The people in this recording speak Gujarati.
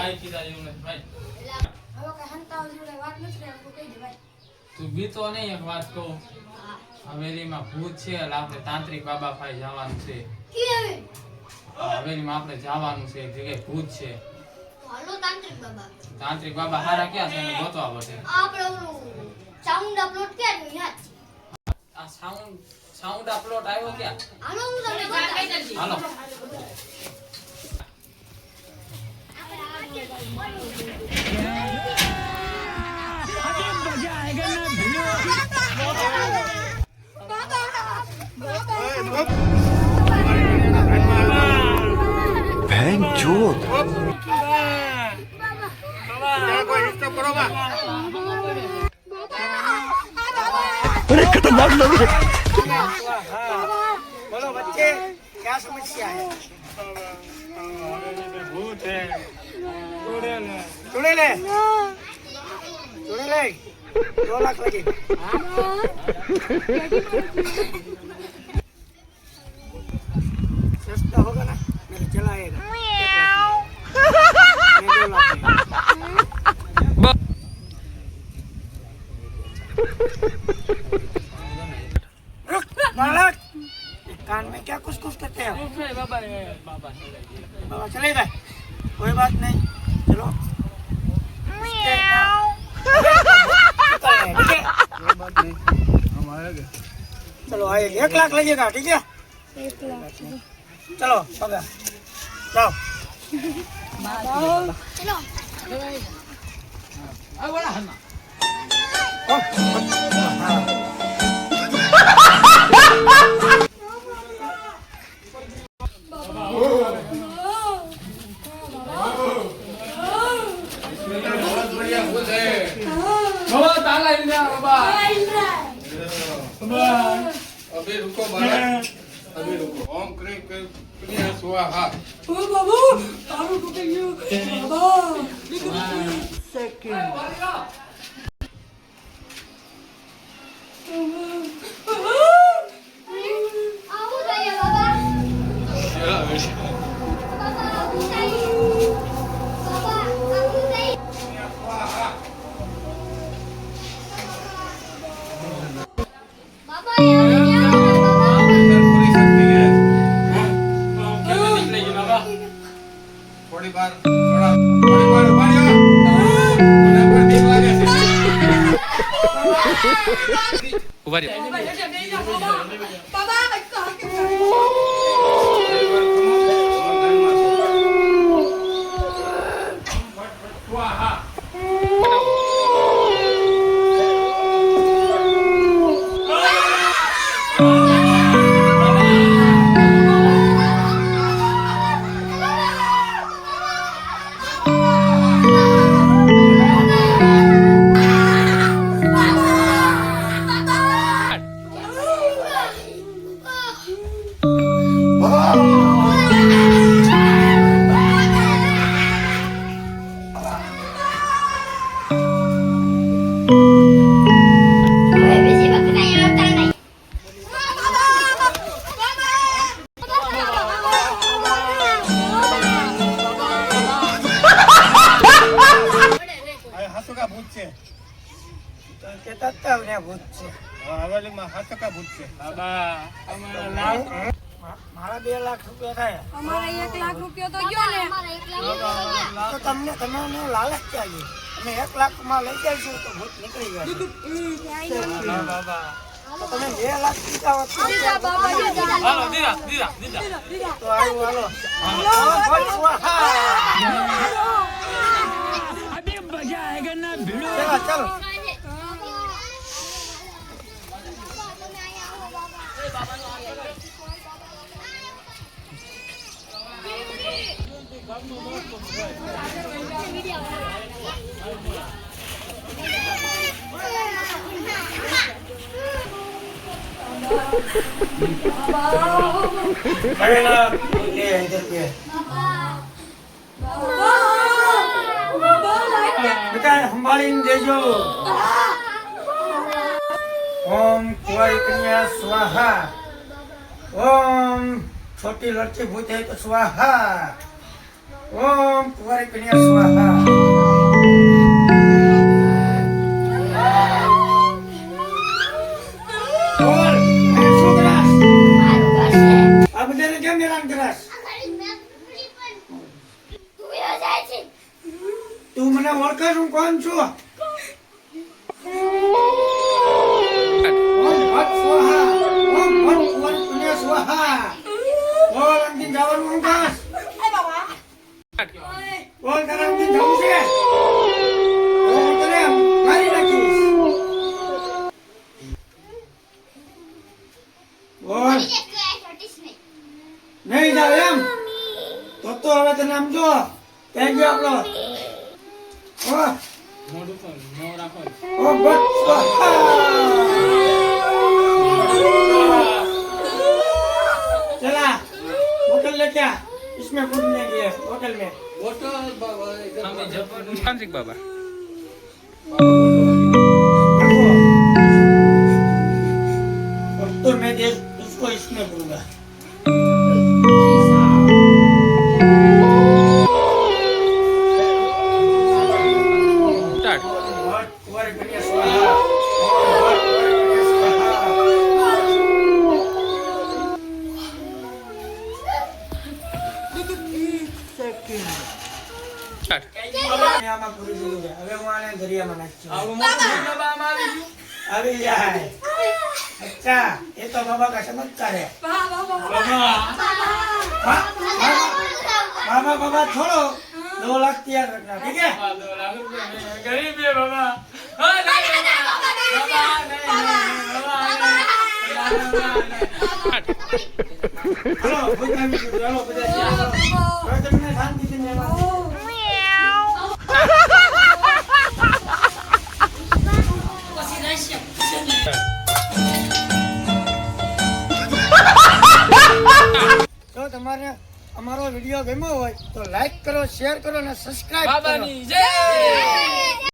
કાઈ કીધા એવું નથી ભાઈ. હવે કે હંતાવ જોડે વાત નથી રે તો કહી દે ભાઈ. તું બીતો નહીં એક વાત કહું. હવેલીમાં ભૂત છે એટલે આપણે તાંત્રિક બાબા પાસે જવાનું છે. કી હવે હવેલીમાં આપણે જવાનું છે એક જગ્યાએ ભૂત છે. હાલો તાંત્રિક બાબા. તાંત્રિક બાબા હારા ક્યાં છે એને ગોતવા પડશે. આપણે ઓલું સાઉન્ડ અપલોડ ક્યાં યાદ છે. આ સાઉન્ડ અપલોડ આવ્યો ક્યાં? હાલો હું તમને બતાવું. હાલો. बहन चोद अरे खतरनाक लोग हैं। बोलो बच्चे क्या समस्या है? भूत है। चुड़ैल है। चुड़ैल है। 2 लाख लगे। सस्ता होगा ना मेरे चलाएगा। 2 लाख रुक बालक कान में क्या कुछ कुछ करते हैं बाबा चले गए कोई बात नहीं चलो चलो आइए 1 लाख लगेगा ठीक है 1 लाख चलो बाबा जाओ ચલો આ બોલા હના. बाबा ताला हिल गया बाबा. अभी रुको बालक अभी रुको ओम क्रीम क्रिया स्वाहा આવું જોઈએ બાબા. બાબા આવું જોઈએ. બાબા આવું જોઈએ. બાબા अंदर पूरी शक्ति है निकले गए बाबा. थोड़ी बार उभा जाओ મને પર બીક લાગે છે ઉભા રહ્યો. હાસુકા ભૂત છે તો કેતા હતા ને ભૂત છે હવેલીમાં હાસુકા ભૂત છે બાબા મારા 2 લાખ રૂપિયા થાય અમારા 1 લાખ રૂપિયા તો ગયો ને. તો તમને તમને લાલચ ચાલી તમે 1 લાખ માં લઈ જઈશું તો ભૂત નીકળી જશે બાબા તો તમે 2 લાખ દીધા હોત તો દીધા બાબા દીધા. હાલો દીધા. તો આવ્યું હાલો अभी मजा आएगा ना भिड़ो ચાલો बेटा संभाळीने देजो ओम कुंवारी कन्या स्वाहा ओम छोटी लड़की भूत है तो स्वाहा ઓમ કુંવારી કન્યા સ્વાહા. બોલ, એ શું કરાશ? મારું ઘર છે. આ બધાને કેમ હેરાન કરાશ? આ ઘડી મેં ઘડી પણ ધોયો જાય છે. તું મને ઓળખે છે હું કોણ છું? ઓમ ભટ સ્વાહા. ઓમ ભટ કુંવારી કન્યા સ્વાહા. બોલ, અંતિમ જવાનું હું કાશ? બોલ, તારે અંતિમ જવું છે? તો હું તને મારી નાખીશ. બોલ, એક ચોટીસ નહીં. નહીં જાવ એમ? તો હવે તને આમ જો થઈ ગયો આપણો. ઓ મોઢું પર મોં રાખો. ઓમ ભટ સ્વાહા. चला होटल लेके आ, इसमें कूदने के लिए होटल में. અમે જબરदस्त तांत्रिक बाबा देखो अब तो मैं देख उसको इसमें दूंगा. स्टार्ट भट कुंवारी कन्या स्वाहा. भट कुंवारी कन्या स्टार्ट स्वाहा. આમાં પૂરી દીધું છે. હવે હું આને દરિયામાં નાખી આવું મોટું બાબા આમાં આવી ગયું. આવી જાય. अच्छा ये तो बाबा का चमत्कार है. બાબા बाबा बाबा छोड़ो 2 लाख तैयार रखना ठीक है. બાબા 2 लाख रुपया મેં ગરીબ છે બાબા. હા, નહીં, નહીં, બાબા, નહીં, નહીં, બાબા, નહીં. चलो બધા મિત્રો ચાલો બધા હવે તમને શાંતિથી રહેવાનું. જો તમારે અમારો વિડીયો ગમ્યો હોય તો લાઈક કરો, શેર કરો અને સબસ્ક્રાઇબ કરો. બાબાની જય.